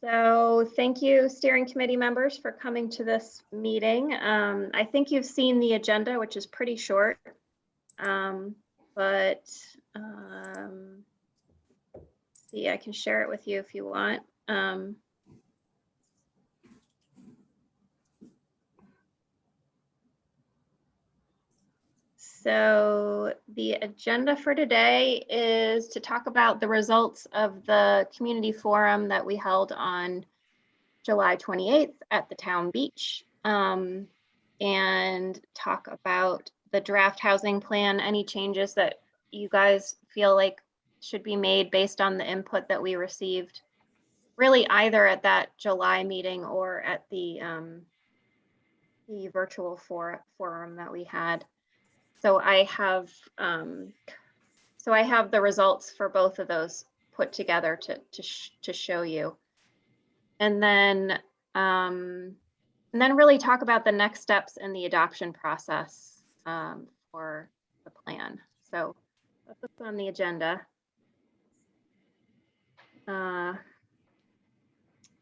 So thank you, steering committee members, for coming to this meeting. I think you've seen the agenda, which is pretty short, but see, I can share it with you if you want. So the agenda for today is to talk about the results of the community forum that we held on July 28th at the town beach, and talk about the draft housing plan, any changes that you guys feel like should be made based on the input that we received, really either at that July meeting or at the virtual forum that we had. So I have the results for both of those put together to show you, and then really talk about the next steps in the adoption process for the plan. So that's what's on the agenda.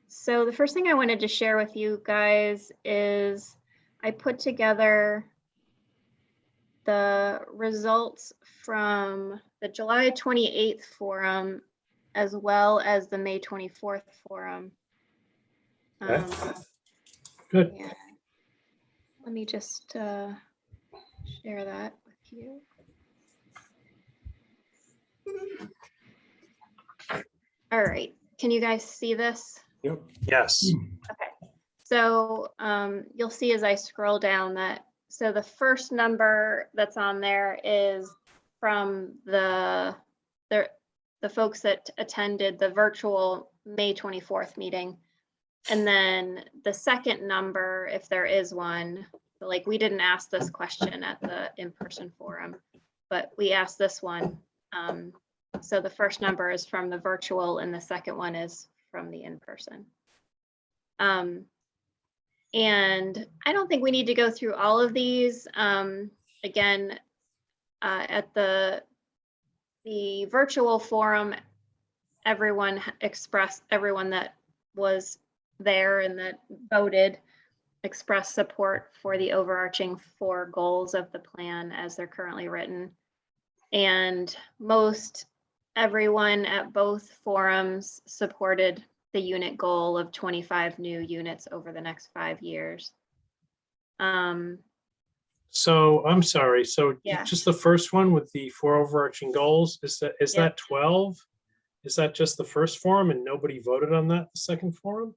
So the first thing I wanted to share with you guys is I put together the results from the July 28th forum as well as the May 24th forum. Good. Yeah. Let me just share that with you. All right, can you guys see this? Yep. Yes. Okay, so you'll see as I scroll down that, so the first number that's on there is from the folks that attended the virtual May 24th meeting. And then the second number, if there is one, like we didn't ask this question at the in-person forum, but we asked this one. So the first number is from the virtual and the second one is from the in-person. And I don't think we need to go through all of these. Again, at the virtual forum, everyone that was there and that voted expressed support for the overarching 4 goals of the plan as they're currently written. And most everyone at both forums supported the unit goal of 25 new units over the next 5 years. So I'm sorry. So Yeah. just the first one with the 4 overarching goals, is that 12? Is that just the first forum and nobody voted on that the second forum?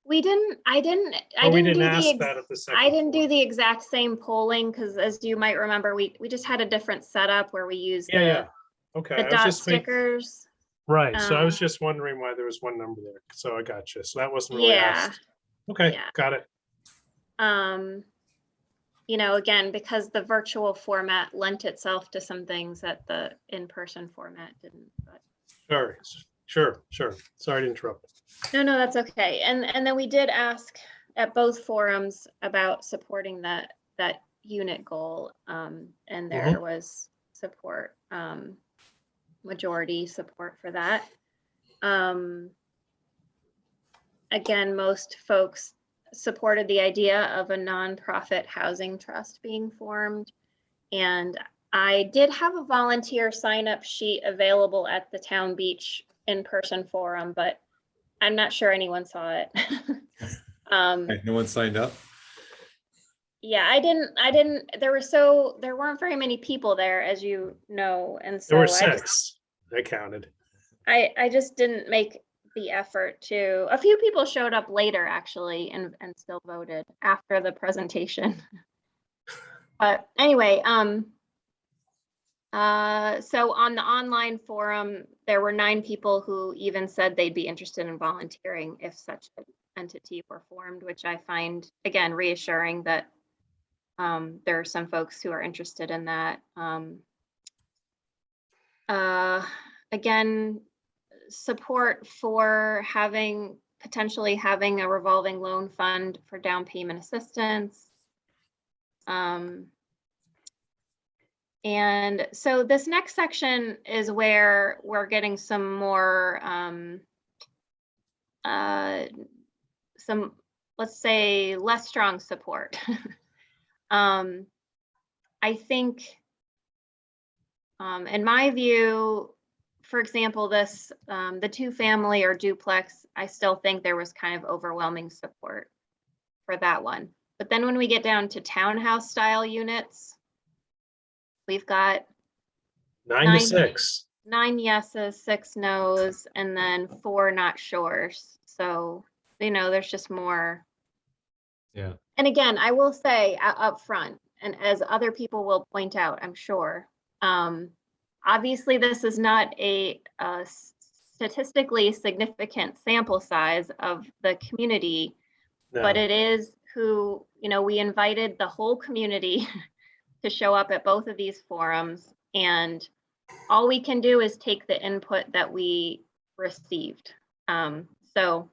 I didn't ask that at the second. I didn't do forum. the exact same polling because, as you might remember, we just had a different setup where we used the Okay. dot stickers. Right. So I was just wondering why there was one number there. So I got you. So that wasn't really asked. Okay. Yeah. Got it. You know, again, because the virtual format lent itself to some things that the in-person format didn't. But. Sure. Sorry to interrupt. No, that's okay. And then we did ask at both forums about supporting that unit goal, and there was support, majority support for that. Again, most folks supported the idea of a nonprofit housing trust being formed, and I did have a volunteer sign-up sheet available at the town beach in-person forum, but I'm not sure anyone saw it. No one signed up? Yeah, I didn't, there weren't very many people there, as you know, and so There were 6. I counted. I just didn't make the effort to. A few people showed up later actually and still voted after the presentation. But anyway, so on the online forum, there were 9 people who even said they'd be interested in volunteering if such an entity were formed, which I find, again, reassuring that there are some folks who are interested in that. Again, support for potentially having a revolving loan fund for down payment assistance. And so this next section is where we're getting some more some, let's say, less strong support. I think, in my view, for example, this, the 2-family or duplex, I still think there was kind of overwhelming support for that one. But then when we get down to townhouse style units, we've got 9-6. 9 yeses, 6 nos, and then 4 not sures. So, there's just more. Yeah. And again, I will say up front, and as other people will point out, I'm sure, obviously this is not a statistically significant sample size of the community, but No, it is who, we invited the whole community to show up at both of these forums, and all we can do is take the input that we received. So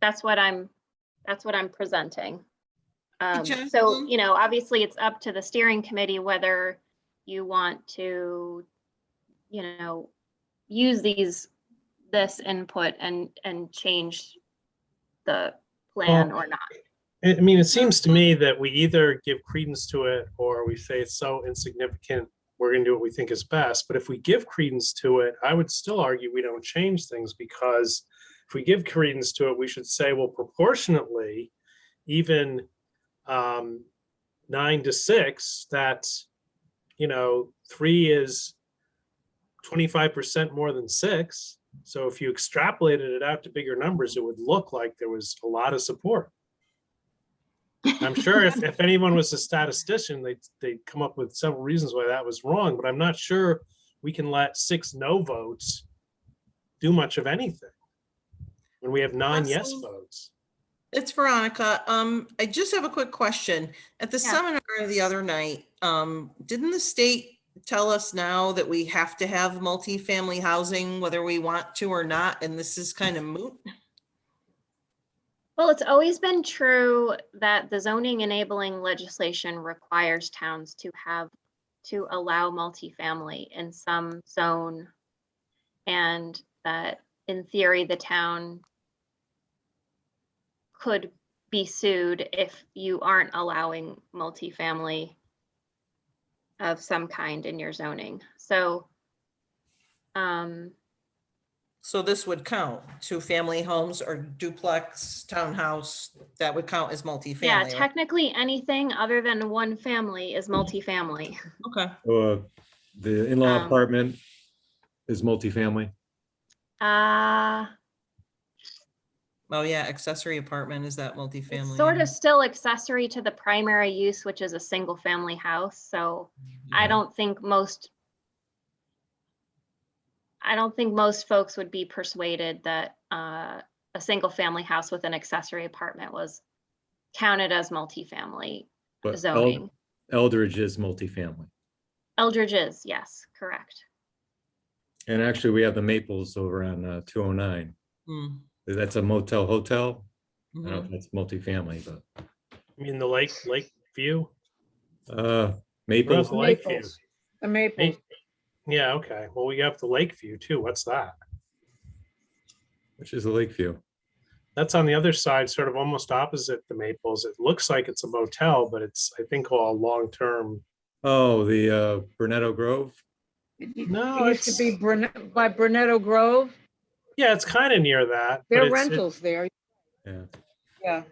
that's what I'm presenting. So, Jocelyn? obviously it's up to the steering committee whether you want to, use this input and change the plan Well, or not. I mean, it seems to me that we either give credence to it or we say it's so insignificant, we're going to do what we think is best. But if we give credence to it, I would still argue we don't change things, because if we give credence to it, we should say, well, proportionately, even 9-6, that's, 3 is 25% more than 6. So if you extrapolated it out to bigger numbers, it would look like there was a lot of support. I'm sure if anyone was a statistician, they'd come up with several reasons why that was wrong, but I'm not sure we can let 6 no votes do much of anything when we have 9 yes Absolutely. votes. It's Veronica. I just have a quick question. At the Yeah. seminar the other night, didn't the state tell us now that we have to have multifamily housing, whether we want to or not, and this is kind of moot? Well, it's always been true that the zoning enabling legislation requires towns to allow multifamily in some zone, and that in theory, the town could be sued if you aren't allowing multifamily of some kind in your zoning. So, So this would count, 2-family homes or duplex, townhouse, that would count as yeah, multifamily, right? technically anything other than 1 family is multifamily. Okay. The in-law Um, apartment is multifamily. Oh yeah, accessory apartment, is that multifamily? It's sort Yeah. of still accessory to the primary use, which is a single family house. So I Yeah. don't think most folks would be persuaded that a single family house with an accessory apartment was counted as multifamily But zoning. Eldridge is multifamily. Eldridge is, yes, correct. And actually, we have the Maples over on 209. Hmm. That's a motel hotel. I don't know if Mhm. that's multifamily, but I mean, the lake view. Maples, The lake view. Maples. The Maples. Yeah, okay. Well, we have the lake view too. What's that? which is a Lakeview. That's on the other side, sort of almost opposite the Maples. It looks like it's a motel, but it's, I think, all long-term. Oh, the Brunetto Grove. No, It used to it's, be by Brunetto Grove. yeah, it's kind of near that. There but are it's- rentals there. Yeah. Yeah.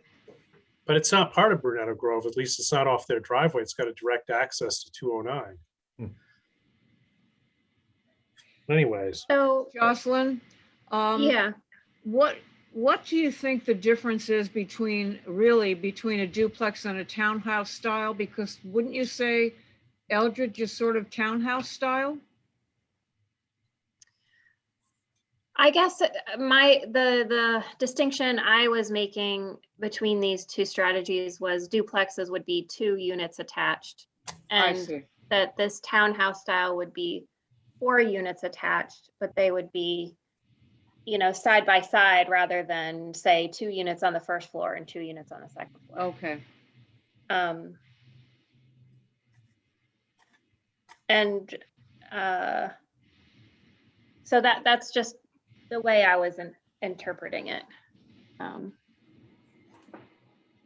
But it's not part of Brunetto Grove. At least it's not off their driveway. It's got a direct access to 209. Anyways, So, Jocelyn, yeah, what do you think the difference is between a duplex and a townhouse style? Because wouldn't you say Eldridge is sort of townhouse style? I guess the distinction I was making between these two strategies was duplexes would be 2 units attached, I and see. that this townhouse style would be 4 units attached, but they would be, side by side rather than say 2 units on the first floor and 2 units on the second floor. Okay. And so that's just the way I was interpreting it. Um,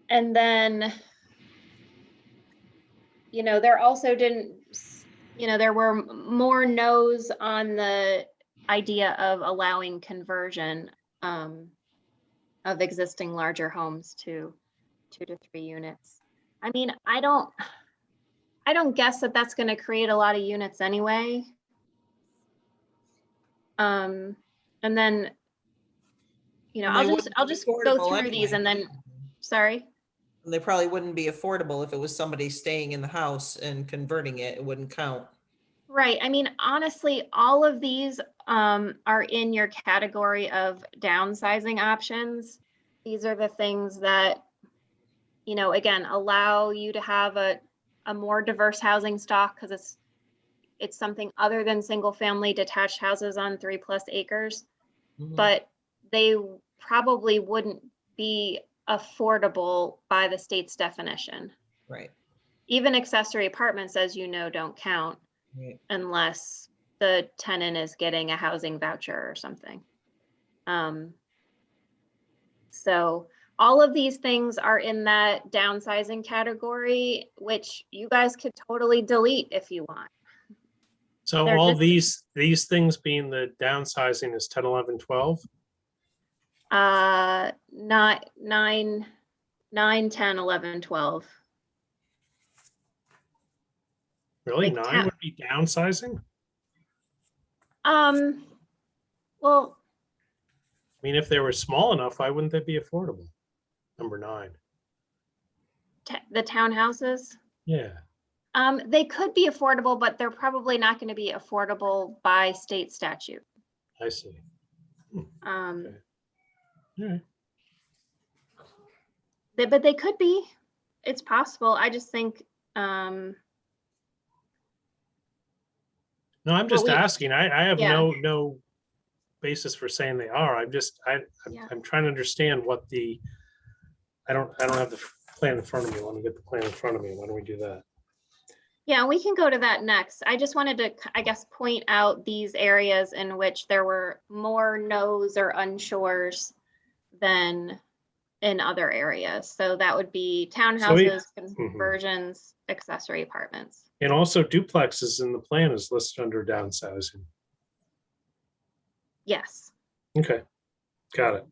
And then, there also there were more no's on the idea of allowing conversion of existing larger homes to 2 to 3 units. I mean, I don't guess that that's going to create a lot of units anyway. And then, And I'll they just wouldn't be go affordable through these anyway. and then, sorry. They probably wouldn't be affordable if it was somebody staying in the house and converting it, it wouldn't count. Right. I mean, honestly, all of these are in your category of downsizing options. These are the things that, again, allow you to have a more diverse housing stock because it's something other than single family detached houses on 3+ acres, Mhm. but they probably wouldn't be affordable by the state's definition. Right, Even accessory apartments, as you know, don't count right. unless the tenant is getting a housing voucher or something. So all of these things are in that downsizing category, which you guys could totally delete if you want. So They're all just- these things being the downsizing is 10, 11, 12. Not 9, 10, 11, 12. Really? Like 9 would be downsizing? Well, I mean, if they were small enough, why wouldn't they be affordable? Number 9. the townhouses, Yeah, they could be affordable, but they're probably not going to be affordable by state statute. I see. Um, All right. but they could be. It's possible. I just think No, I'm just we- asking. I have Yeah. no basis for saying they are. I'm Yeah. trying to understand what I don't have the plan in front of me. Let me get the plan in front of me. Why don't we do that? Yeah, we can go to that next. I just wanted to, I guess, point out these areas in which there were more no's or unsures than in other areas. So that would be townhouses, conversions, accessory apartments. And also duplexes in the plan is listed under downsizing. Yes. Okay, got it.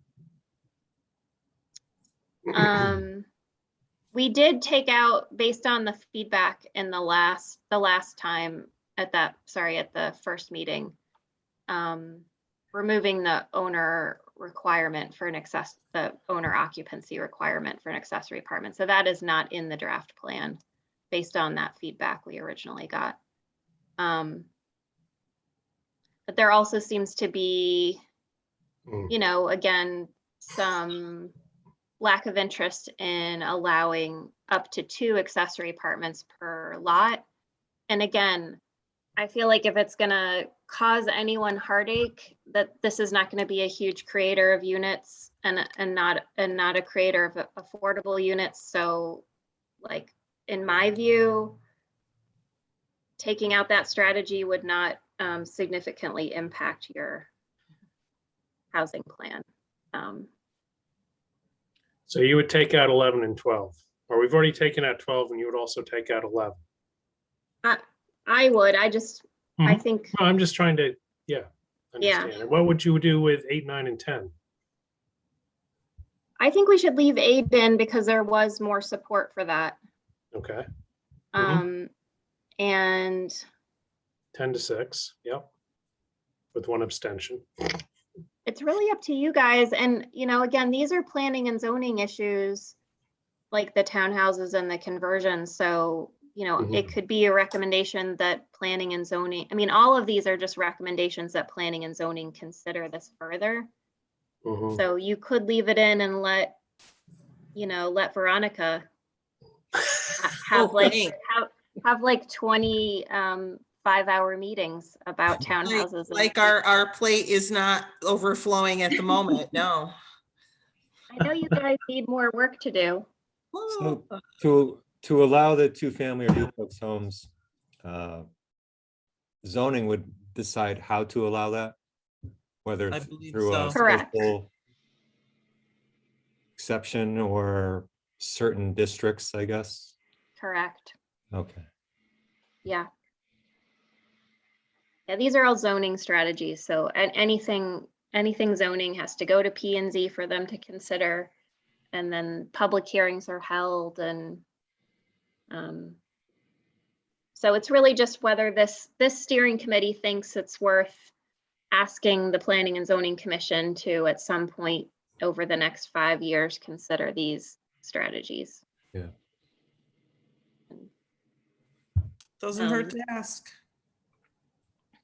We did take out, based on the feedback in the last time at the first meeting, removing the owner requirement for the owner occupancy requirement for an accessory apartment. So that is not in the draft plan based on that feedback we originally got. But there also seems to be, again, some lack of interest in allowing up to 2 accessory apartments per lot. And again, I feel like if it's gonna cause anyone heartache, that this is not gonna be a huge creator of units and not a creator of affordable units. So like, in my view, taking out that strategy would not significantly impact your housing plan. So you would take out 11 and 12, or we've already taken out 12 and you would also take out 11. I would, I Mhm. think, No, I'm just trying to, understand. And what would you do with 8, 9, and 10? I think we should leave 8 in because there was more support for that. Okay, And 10 to 6, yep. With 1 abstention. it's really up to you guys. And, again, these are planning and zoning issues like the townhouses and the conversions. So, it could be a recommendation that planning and zoning, I mean, all of these are just recommendations that planning and zoning consider this further. Mhm. So you could leave it in and let Veronica have like 20 5-hour meetings about townhouses. Like our plate is not overflowing at the moment, no. I know you guys need more work to do. So to allow the 2-family or duplex homes, zoning would decide how to allow that, whether I believe through a so. Correct. special exception or certain districts, I guess. Correct. Okay. Yeah. Yeah, these are all zoning strategies. So anything zoning has to go to P and Z for them to consider. And then public hearings are held and so it's really just whether this steering committee thinks it's worth asking the Planning and Zoning Commission to at some point over the next 5 years consider these strategies. Doesn't hurt to ask.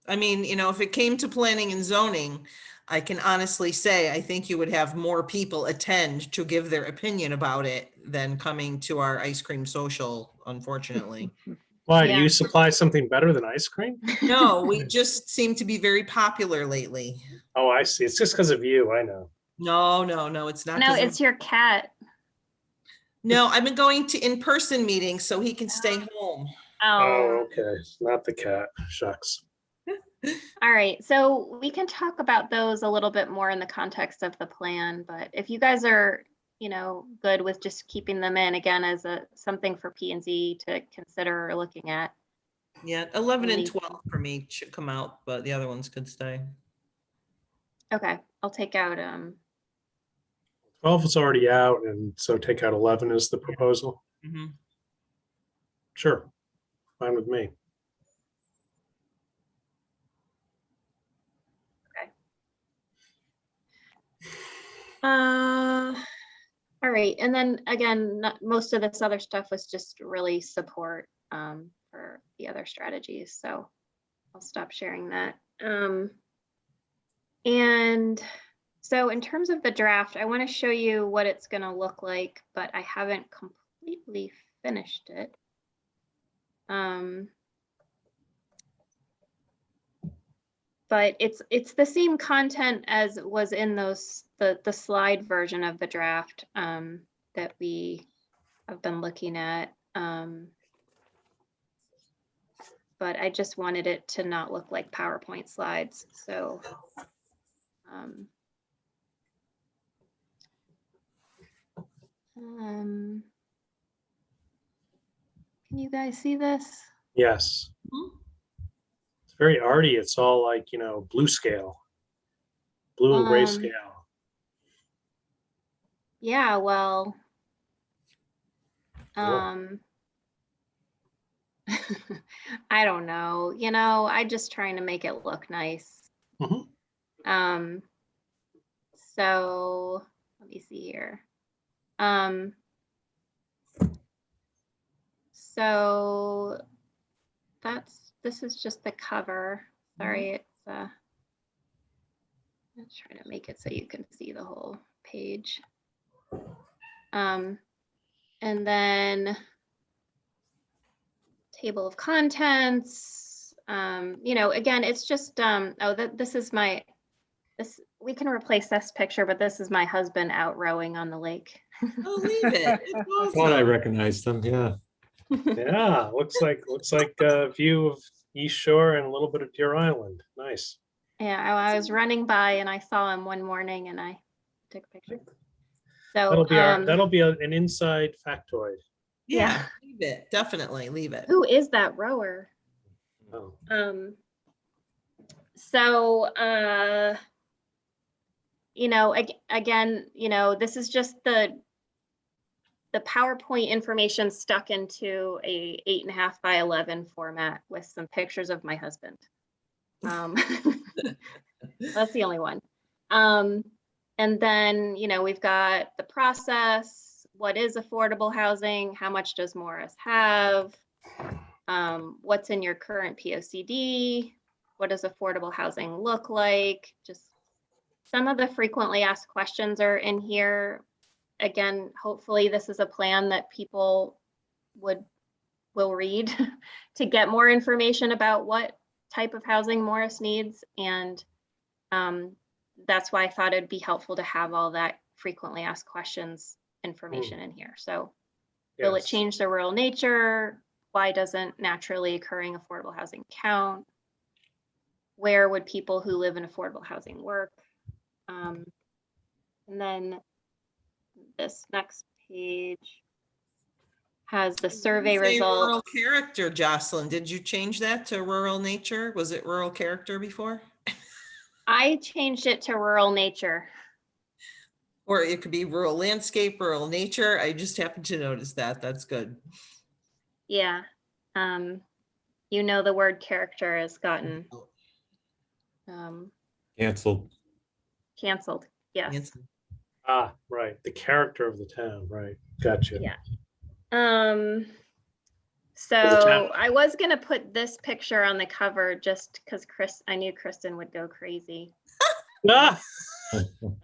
I mean, if it came to planning and zoning, I can honestly say, I think you would have more people attend to give their opinion about it than coming to our ice cream social, unfortunately. Why, do Yeah. you supply something better than ice cream? No, we just seem to be very popular lately. Oh, I see. It's just because of you, I know. No, it's not. No, 'Cause of- it's your cat. No, I've been going to in-person meetings so he can stay home. Oh, okay. Not the cat. Shucks. All right. So we can talk about those a little bit more in the context of the plan, but if you guys are, good with just keeping them in again as something for P and Z to consider looking at. Yeah, 11 and Leave. 12 for me should come out, but the other ones could stay. Okay, I'll take out 12 is already out, and so take out 11 as the proposal. Mhm. Sure. Fine with me. all right, and then again, most of this other stuff was just really support for the other strategies, so I'll stop sharing that. And so in terms of the draft, I want to show you what it's going to look like, but I haven't completely finished it. But it's the same content as was in the slide version of the draft that we have been looking at. But I just wanted it to not look like PowerPoint slides. So can you guys see this? Yes. Mhm. It's very arty. It's all like, blue scale, blue and gray Um, scale. Yeah, well, Cool. I don't know, I just trying to make it look nice. Mhm. So let me see here. So this is just the cover. Sorry, it's I'm trying to make it so you can see the whole page. And then table of contents, again, it's just, this is we can replace this picture, but this is my husband out rowing on the lake. Oh, leave it. It's I thought I awesome. recognized them, yeah. Yeah, looks like a view of East Shore and a little bit of Deer Island. Nice. Yeah, I was running by and I saw him one morning and I took a picture. So, That'll be an inside factoid. Yeah, leave it. Definitely leave it. who is that rower? Oh. So, again, this is just the PowerPoint information stuck into a 8.5 by 11 format with some pictures of my husband. That's the only one. And then, we've got the process. What is affordable housing? How much does Morris have? What's in your current POCD? What does affordable housing look like? Just some of the frequently asked questions are in here. Again, hopefully this is a plan that people will read to get more information about what type of housing Morris needs. And that's why I thought it'd be helpful to have all that frequently asked questions information in here. So will it Yes. change the rural nature? Why doesn't naturally occurring affordable housing count? Where would people who live in affordable housing work? And then this next page has the survey You say result. Rural character, Jocelyn. Did you change that to rural nature? Was it rural character before? I changed it to rural nature. Or it could be rural landscape, rural nature. I just happened to notice that. That's good. Yeah. You know, the word character has gotten Canceled. canceled. Yes. Nancy. Ah, right, the character of the town, right, gotcha. Yeah. town- So I was gonna put this picture on the cover just because I knew Kristen would go crazy. Ah!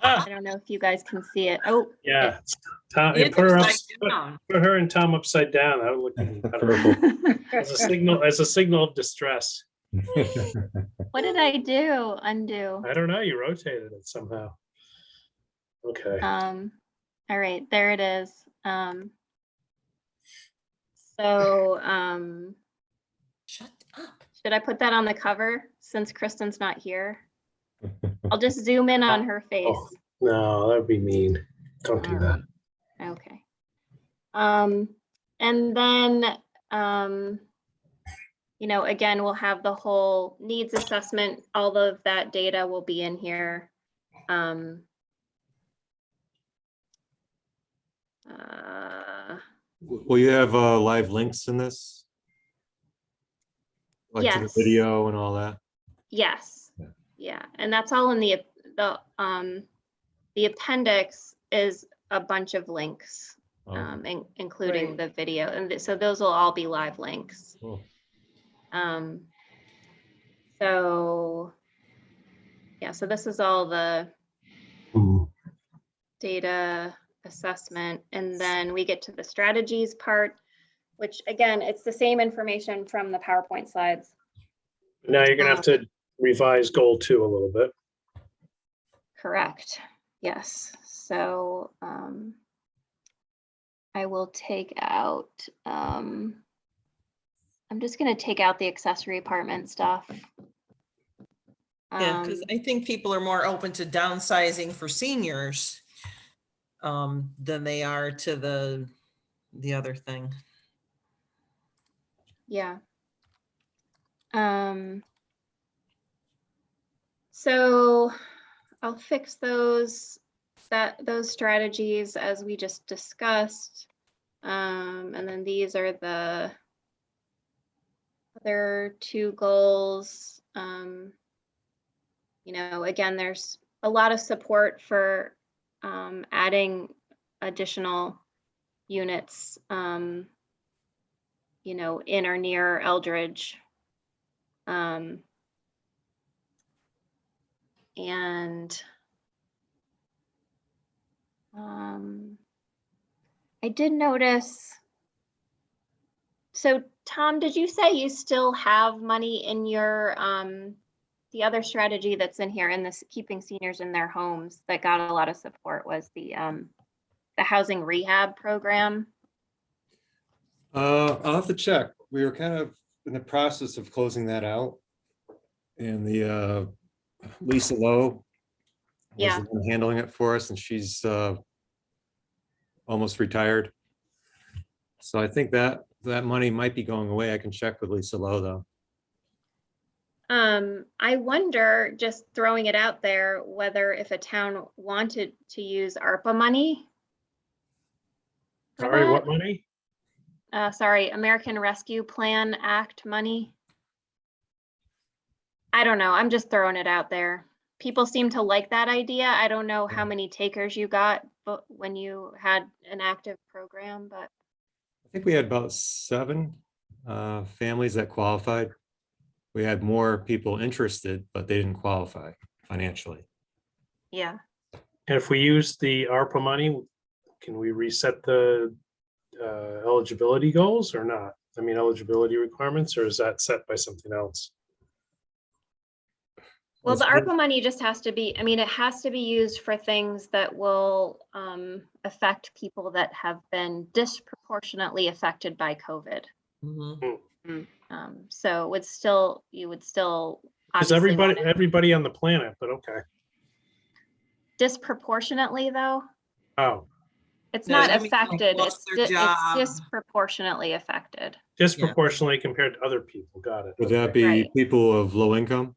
Ah, I don't know if you guys can see it. Oh, yeah. Tom, It's put her upside up, down. put her and Tom upside down, that would look even better. Purple. As a signal of distress. what did I do? Undo. I don't know, you rotated it somehow. Okay, All right, there it is. So, Shut up. should I put that on the cover since Kristen's not here? I'll just zoom in on her face. Oh. no, that would be mean, don't do that. Okay. And then, you know, again, we'll have the whole needs assessment. All of that data will be in here. Will you have live links in this? Like to the Yes. video and all that? Yes. Yeah. Yeah, and that's all in the appendix is a bunch of links, Oh, including Right. the video, and so those will all be live links. cool. So yeah, so this is all the Mhm. data assessment, and then we get to the strategies part, which again, it's the same information from the PowerPoint slides. Now you're gonna have to revise goal 2 a little bit. Correct. Yes. So I will take out, I'm just going to take out the accessory apartment stuff. Yeah, because I think people are more open to downsizing for seniors than they are to the other thing. Yeah. So I'll fix those strategies as we just discussed. And then these are the other 2 goals. You know, again, there's a lot of support for adding additional units, you know, in or near Eldridge. And I did notice, so Tom, did you say you still have money in your, the other strategy that's in here in this keeping seniors in their homes that got a lot of support was the housing rehab program? I'll have to check. We were kind of in the process of closing that out. And the Lisa Lowe was Yeah. the one handling it for us, and she's almost retired. So I think that money might be going away. I can check with Lisa Lowe, though. I wonder, just throwing it out there, whether if a town wanted to use ARPA money. for Sorry, what that. money? Sorry, American Rescue Plan Act money. I don't know. I'm just throwing it out there. People seem to like that idea. I don't know how Yeah. many takers you got, but when you had an active program, but I think we had about 7 families that qualified. We had more people interested, but they didn't qualify financially. yeah. And if we use the ARPA money, can we reset the eligibility goals or not? I mean, eligibility requirements, or is that set by something else? Well, the It's- ARPA money just has to be, I mean, it has to be used for things that will affect people that have been disproportionately affected by COVID. Mhm. So you would still. Is obviously everybody, wanna- everybody on the planet, but okay. Disproportionately though, Oh, It's No, not you mean like affected, lost it's, their it's job. disproportionately affected. Disproportionately compared to other people. Got it. Would that Okay. be Right. people of low income?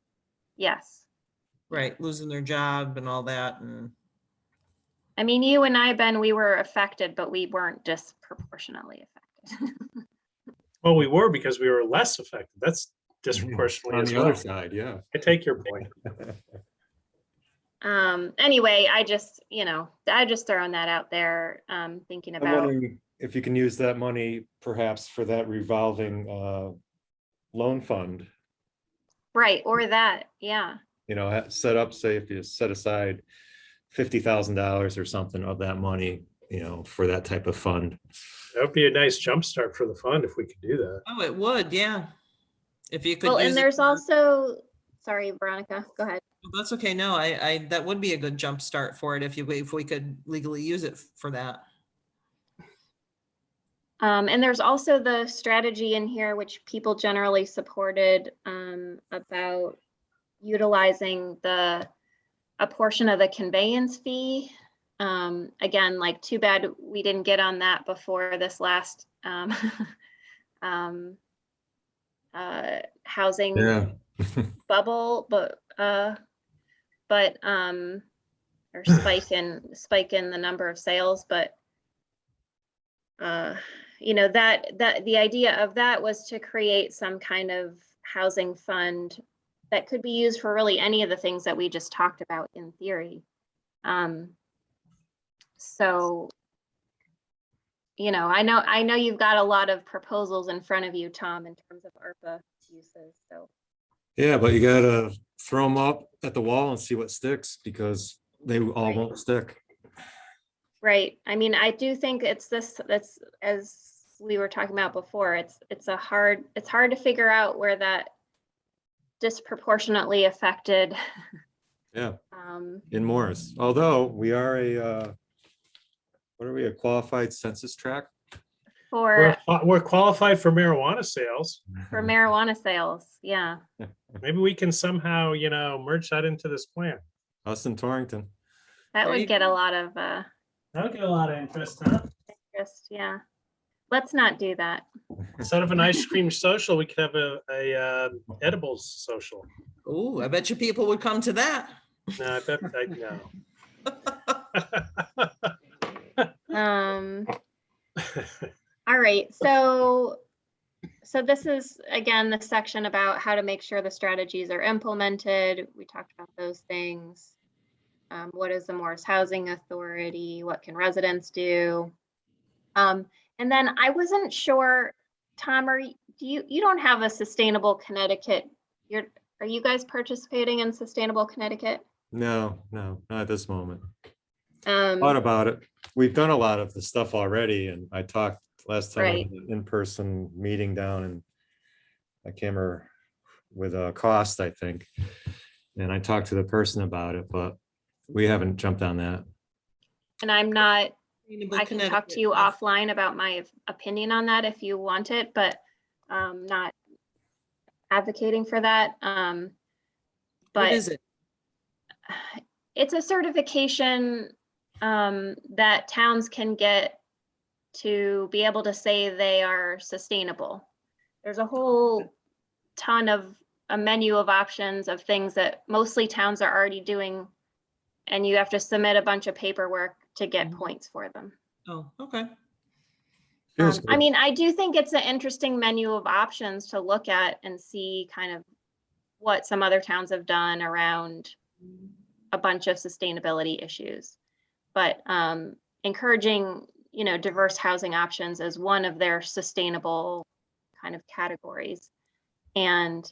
Yes. Right, losing their job and all that, and I mean, you and I, Ben, we were affected, but we weren't disproportionately affected. Well, we were because we were less affected. That's disproportionately On as the other well. side, yeah. I take your point. Anyway, I just throwing that out there, thinking I'm about, wondering if you can use that money perhaps for that revolving loan fund, right, or that, yeah. set up, say if you set aside $50,000 or something of that money, for that type of fund. That would be a nice jumpstart for the fund if we could do that. oh, it would, yeah. If you could Well, use and it there's for- also, sorry, Veronica, go ahead. That's okay, no, that would be a good jump start for it if we could legally use it for that. And there's also the strategy in here, which people generally supported, about utilizing a portion of the conveyance fee. Again, like too bad we didn't get on that before this last housing Yeah. bubble, or spike in the number of sales, but that the idea of that was to create some kind of housing fund that could be used for really any of the things that we just talked about in theory. So, I know you've got a lot of proposals in front of you, Tom, in terms of ARPA uses, so. Yeah, but you gotta throw them up at the wall and see what sticks, because they all Right. won't stick. Right. I mean, I do think that's as we were talking about before, it's hard to figure out where that disproportionately affected. Yeah, in Morris, although we are what are we, a qualified census tract? For We're qualified for marijuana sales. marijuana sales. Yeah. Maybe we can somehow, merge that into this plan. Us in Torrington. That There you would get a go. lot of That'll get a lot of interest, huh? interest. Yeah. Let's not do that. Instead of an ice cream social, we could have a edibles social. Oh, I bet you people would come to that. No, I bet, no. All right. So this is, again, the section about how to make sure the strategies are implemented. We talked about those things. What is the Morris Housing Authority? What can residents do? And then I wasn't sure, Tom, you don't have a Sustainable Connecticut? Are you guys participating in Sustainable Connecticut? No, not at this moment. Thought about it. We've done a lot of the stuff already, and I talked last time, Right. we had an in-person meeting down in, I can't remember, with a cost, I think. And I talked to the person about it, but we haven't jumped on that. And I'm not, Sustainable I can talk Connecticut, to you yeah. offline about my opinion on that if you want it, but not advocating for that. What But is it? it's a certification that towns can get to be able to say they are sustainable. There's a whole ton of a menu of options of things that mostly towns are already doing, and you have to submit a bunch of paperwork to get points for them. Oh, okay. Feels I good. mean, I do think it's an interesting menu of options to look at and see kind of what some other towns have done around a bunch of sustainability issues. But encouraging, diverse housing options as one of their sustainable kind of categories. And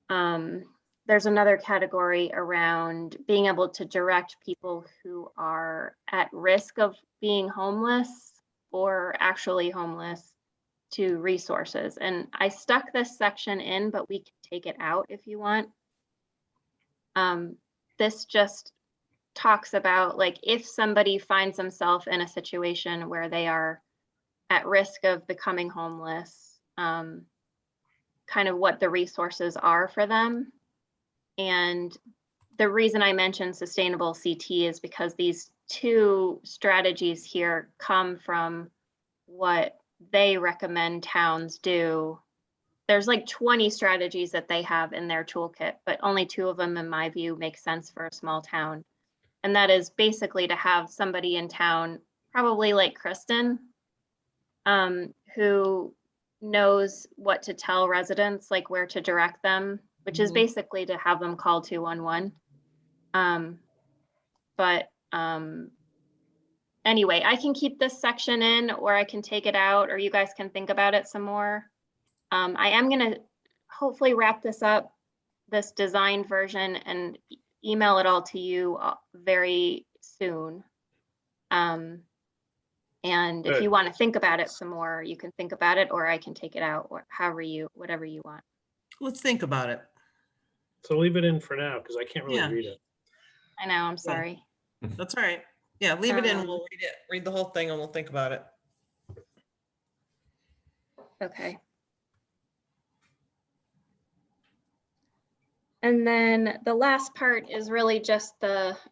there's another category around being able to direct people who are at risk of being homeless or actually homeless to resources. And I stuck this section in, but we can take it out if you want. This just talks about, like, if somebody finds themselves in a situation where they are at risk of becoming homeless, kind of what the resources are for them. And the reason I mentioned sustainable CT is because these two strategies here come from what they recommend towns do. There's like 20 strategies that they have in their toolkit, but only two of them, in my view, make sense for a small town. And that is basically to have somebody in town, probably like Kristen, who knows what to tell residents, like where to direct them, which is Mhm. basically to have them call 211. Anyway, I can keep this section in, or I can take it out, or you guys can think about it some more. I am gonna hopefully wrap this up, this design version, and email it all to you very soon. And if you Good. want to think about it some more, you can think about it, or I can take it out, or whatever you want. Let's think about it. So leave it in for now, because I can't really Yeah. read it. I know, I'm sorry. That's all right. Yeah, leave it in. Um, We'll read the whole thing and we'll think about it. Okay. And then the last part is really just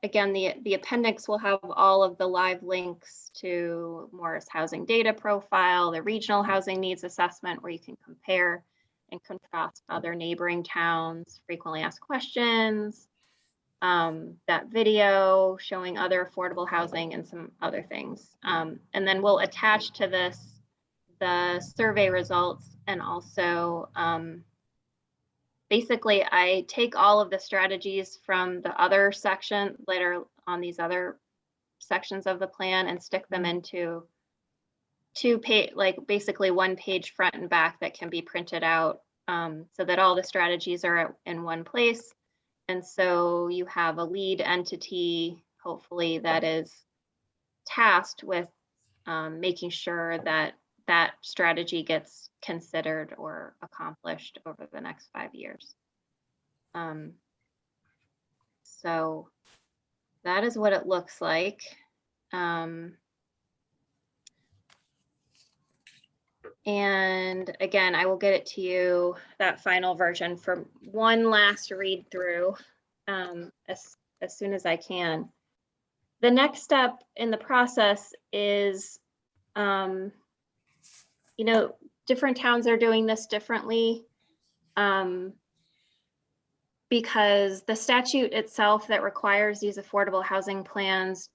again, the appendix will have all of the live links to Morris Housing Data Profile, the Regional Housing Needs Assessment, where you can compare and contrast other neighboring towns, frequently asked questions, that video showing other affordable housing and some other things. And then we'll attach to this the survey results, and also basically I take all of the strategies from the other section that are on these other sections of the plan and stick them into basically 1 page front and back that can be printed out, so that all the strategies are in one place. And so you have a lead entity, hopefully, that is tasked with making sure that that strategy gets considered or accomplished over the next 5 years. So that is what it looks like. And again, I will get it to you, that final version, for one last read through as soon as I can. The next step in the process is, different towns are doing this differently, because the statute itself that requires these affordable housing plans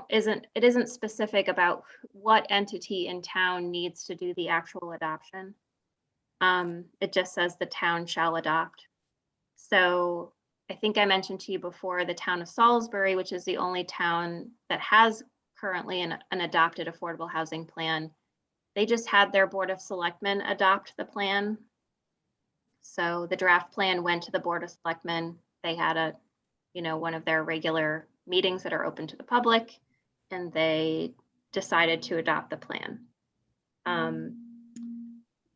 isn't specific about what entity in town needs to do the actual adoption. It just says the town shall adopt. So I think I mentioned to you before, the town of Salisbury, which is the only town that has currently an adopted affordable housing plan, they just had their Board of Selectmen adopt the plan. So the draft plan went to the Board of Selectmen. They had one of their regular meetings that are open to the public, and they decided to adopt the plan.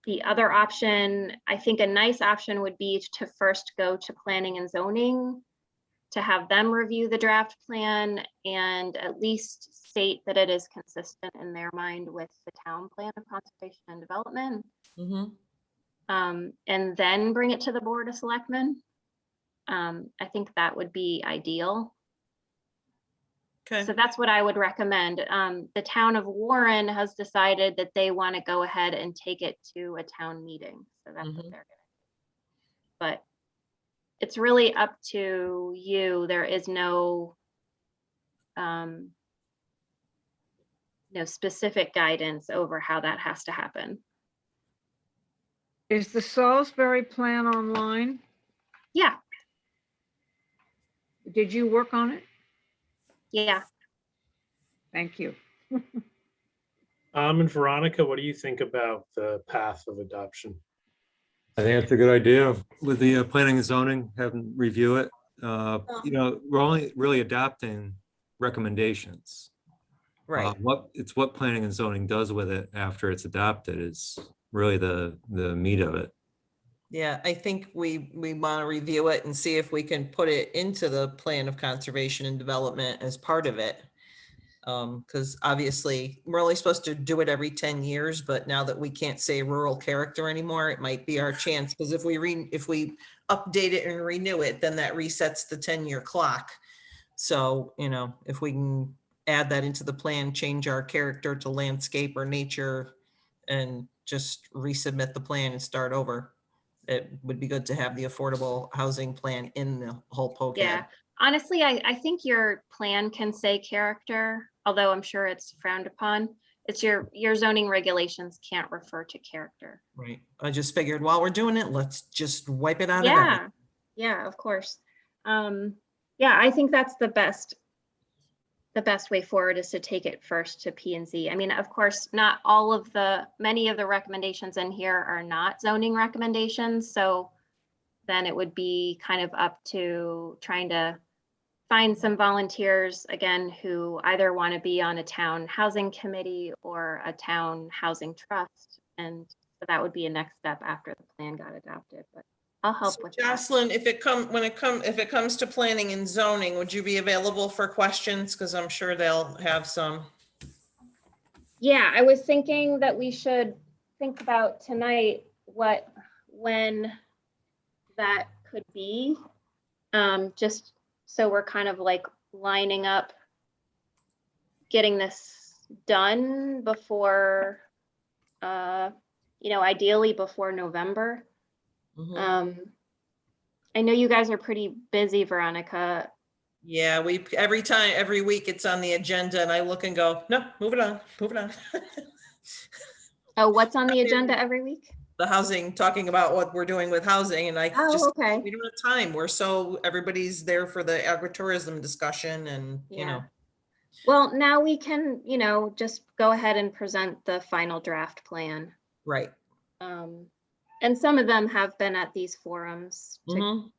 The other option, I think a nice option would be to first go to Planning and Zoning, to have them review the draft plan and at least state that it is consistent in their mind with the town plan of conservation and development. Mhm. And then bring it to the Board of Selectmen. I think that would be ideal. Okay. So that's what I would recommend. The town of Warren has decided that they want to go ahead and take it to a town meeting. So that's what Mhm. they're doing. But it's really up to you. There is no specific guidance over how that has to happen. Is the Salisbury plan online? Yeah, Did you work on it? yeah. Thank you. And Veronica, what do you think about the path of adoption? I think that's a good idea with the planning and zoning, have them review it. We're only really adopting recommendations. Right. What planning and zoning does with it after it's adopted is really the meat of it. Yeah, I think we want to review it and see if we can put it into the plan of conservation and development as part of it. Because obviously we're only supposed to do it every 10 years, but now that we can't say rural character anymore, it might be our chance. Because if we update it and renew it, then that resets the 10-year clock. So, if we can add that into the plan, change our character to landscape or nature, and just resubmit the plan and start over. It would be good to have the affordable housing plan in the whole Yeah, POCAD. honestly, I think your plan can say character, although I'm sure it's frowned upon. It's your zoning regulations can't refer to character. Right. I just figured while we're doing it, let's just wipe it out of everything. Yeah, of course. Yeah, I think that's the best way forward is to take it first to P and Z. I mean, of course, not all of many of the recommendations in here are not zoning recommendations, so then it would be kind of up to trying to find some volunteers, again, who either want to be on a town housing committee or a town housing trust. And so that would be a next step after the plan got adopted, but I'll help So with that. Jocelyn, if it comes to planning and zoning, would you be available for questions? Because I'm sure they'll have some. Yeah, I was thinking that we should think about tonight when that could be. Just so we're kind of like lining up getting this done before, ideally before November. Mhm. I know you guys are pretty busy, Veronica. Yeah, every week it's on the agenda and I look and go, no, move it on. Oh, what's on the agenda every week? The housing, talking about what we're doing with housing, and I Oh, just, okay. we don't have time. Everybody's there for the agritourism discussion and, Yeah. Well, now we can, just go ahead and present the final draft plan. right. And some of them have been at these forums, Mhm.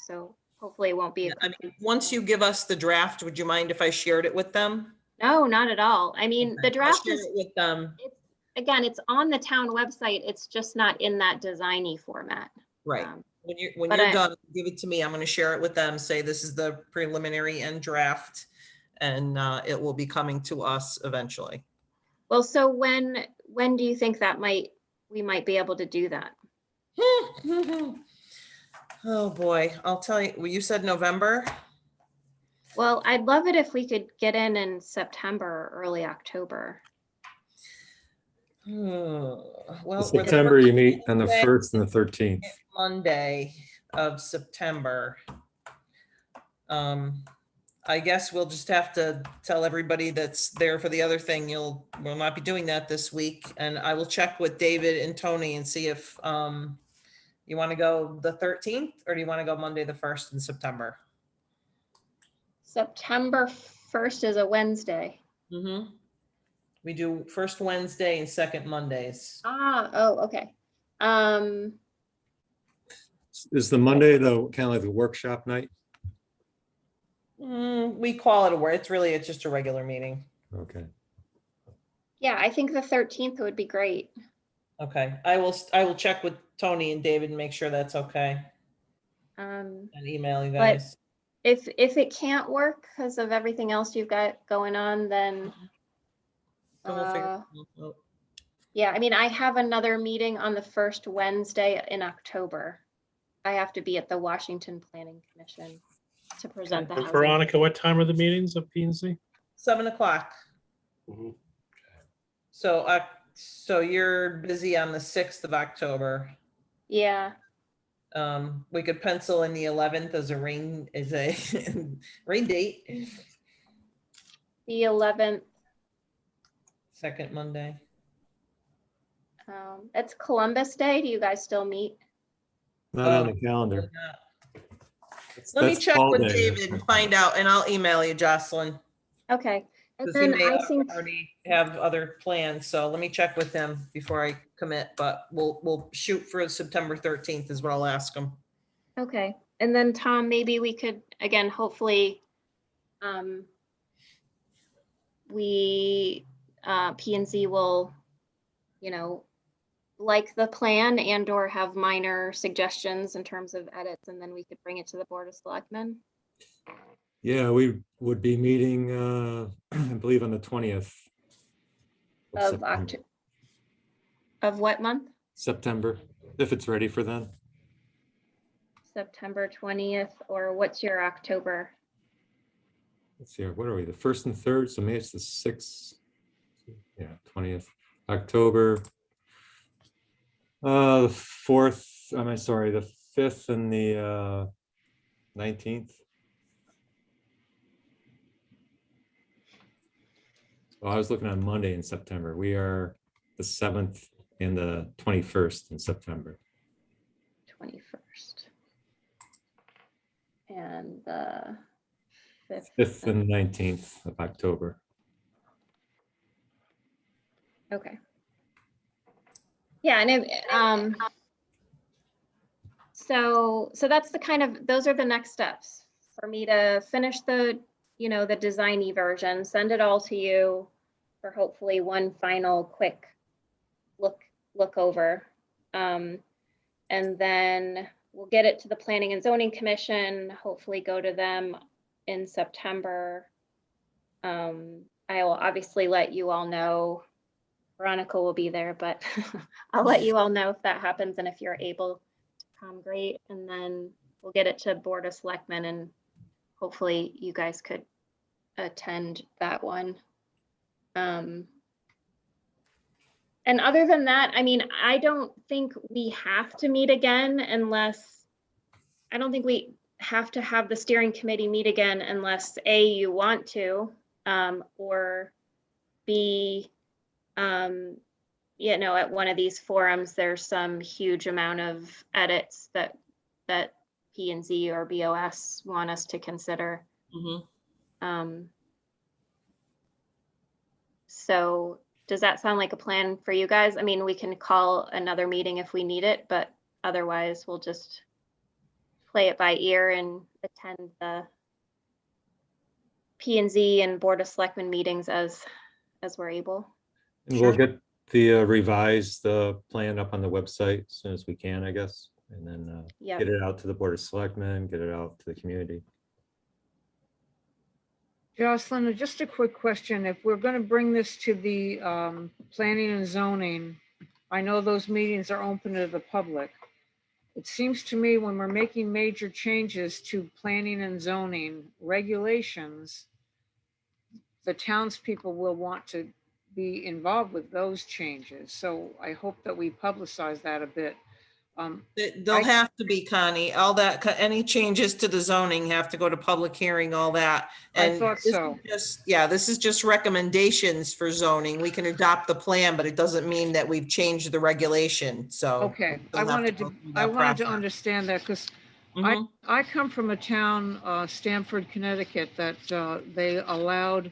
so hopefully it won't be. Yeah, I mean, once you give us the draft, would you mind if I shared it with them? No, not at all. I mean, the I'll draft share is, it with them. it's on the town website. It's just not in that designy format. Right. Um, When but you're done, give it to me. I'm going to share it with them, say this is the preliminary and draft, and it will be coming to us eventually. Well, so when do you think we might be able to do that? Oh, boy. I'll tell you, well, you said November? Well, I'd love it if we could get in September or early October. Well, In we're the September, first you meet on the Wednesday, 1st and the 13th. Monday of September. I guess we'll just have to tell everybody that's there for the other thing, we'll not be doing that this week. And I will check with David and Tony and see if you want to go the 13th or do you want to go Monday, the 1st in September? September 1st is a Wednesday. Mm-hmm. We do first Wednesday and second Mondays. Oh, okay. Is the Monday though, kind of like the workshop night? We call it it's just a regular meeting. Okay. Yeah, I think the 13th would be great. Okay, I will check with Tony and David and make sure that's okay Um, and email you But- guys. if it can't work because of everything else you've got going on, then So we'll figure it out. yeah, I mean, I have another meeting on the first Wednesday in October. I have to be at the Washington Planning Commission to present the housing. Veronica, what time are the meetings of P and Z? 7:00. Mhm. So you're busy on the 6th of October. Yeah, We could pencil in the 11th as a rain rain date, the 11th. second Monday. It's Columbus Day. Do you guys still meet? Not on the calendar. Let me That's check fall with day. David and find out, and I'll email you, Jocelyn. Okay, and Because he then may I think, already have other plans, so let me check with him before I commit, but we'll shoot for September 13th is what I'll ask him. okay, and then Tom, maybe we could, again, hopefully, P and Z will, like the plan and or have minor suggestions in terms of edits, and then we could bring it to the Board of Selectmen. Yeah, we would be meeting, I believe on the 20th. Of September. Of what month? September, if it's ready for then. September 20th, or what's your October? let's see, what are we, the 1st and 3rd? So maybe it's the 6th. Yeah, 20th, October. The 4th, sorry, the 5th and the 19th. Well, I was looking on Monday in September. We are the 7th and the 21st in September. 21st. And the 5th. 5th and 19th of October. Okay. Yeah, and so that's the kind of, those are the next steps for me to finish the, the designy version, send it all to you for hopefully one final quick look over. And then we'll get it to the Planning and Zoning Commission, hopefully go to them in September. I will obviously let you all know. Veronica will be there, but I'll let you all know if that happens and if you're able to come, great. And then we'll get it to Board of Selectmen and hopefully you guys could attend that one. And other than that, I mean, I don't think we have to meet again unless, I don't think we have to have the steering committee meet again unless A, you want to, or B, at one of these forums, there's some huge amount of edits that P&Z or BOS want us to consider. So does that sound like a plan for you guys? I mean, we can call another meeting if we need it, but otherwise we'll just play it by ear and attend the P&Z and Board of Selectmen meetings as we're able. And we'll get the revised plan up on the website as soon as we can, I guess, and then Yep. get it out to the Board of Selectmen, get it out to the community. Jocelyn, just a quick question. If we're going to bring this to the planning and zoning, I know those meetings are open to the public. It seems to me when we're making major changes to planning and zoning regulations, the townspeople will want to be involved with those changes. So I hope that we publicize that a bit. They'll have to be, Connie, all that, any changes to the zoning have to go to public hearing, all that. I thought this is so. This is just recommendations for zoning. We can adopt the plan, but it doesn't mean that we've changed the regulation, so. Okay, they'll I have wanted go to, through I that wanted to process. understand that because Mhm. I come from a town, Stamford, Connecticut, that they allowed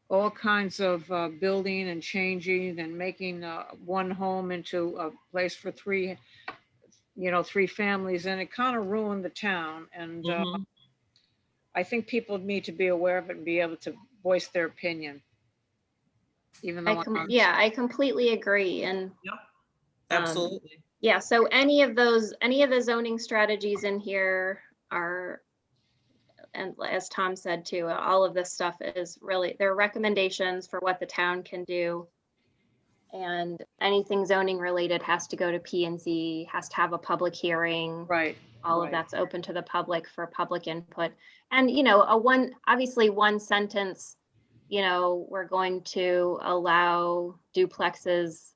all kinds of building and changing and making one home into a place for three families, and it kind of ruined the town. And Mhm. I think people need to be aware of it and be able to voice their opinion. Even though I completely agree. And Absolutely. yeah, so any of the zoning strategies in here are, and as Tom said too, all of this stuff is really, they're recommendations for what the town can do. And anything zoning related has to go to P&Z, has to have a public hearing. right. All of that's open to the public for public input. And, obviously one sentence, we're going to allow duplexes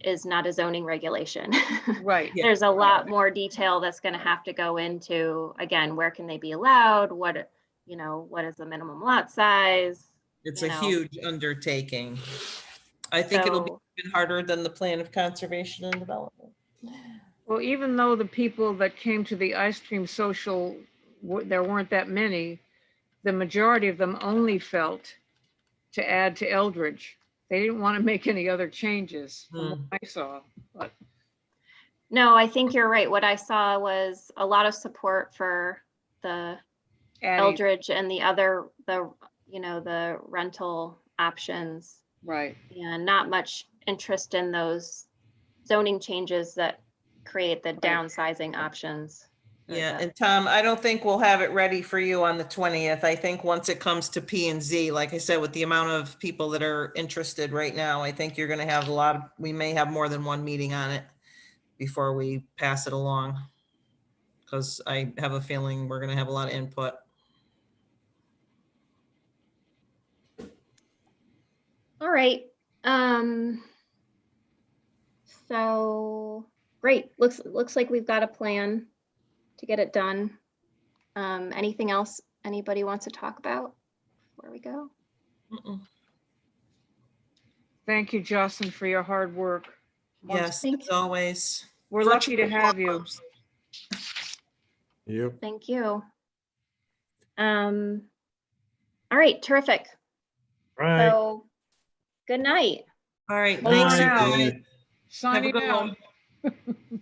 is not a zoning regulation. Right. Yeah. There's a lot more detail that's going to have to go into, again, where can they be allowed? What is the minimum lot size? It's you a know. huge undertaking. I think it'll be So- even harder than the plan of conservation and development. Well, even though the people that came to the ice cream social, there weren't that many, the majority of them only felt to add to Eldridge. They didn't want to make any other changes from what I saw. But No, I think you're right. What I saw was a lot of support for the adding, Eldridge and the rental options, right. and not much interest in those zoning changes that create the downsizing options. Yeah, and Tom, I don't think we'll have it ready for you on the 20th. I think once it comes to P&Z, like I said, with the amount of people that are interested right now, I think you're going to have we may have more than one meeting on it before we pass it along. Because I have a feeling we're going to have a lot of input. All right. So great. Looks like we've got a plan to get it done. Anything else anybody wants to talk about before we go? Mm-mm. Thank you, Justin, for your hard work. Yes, Thank- as always. We're lucky to Virtual have you. walk-ups. Yep. Thank you. All right, terrific. Right. So, good night. All right, Over thanks, and you out. guys. Good night. Have a Signing good out. one.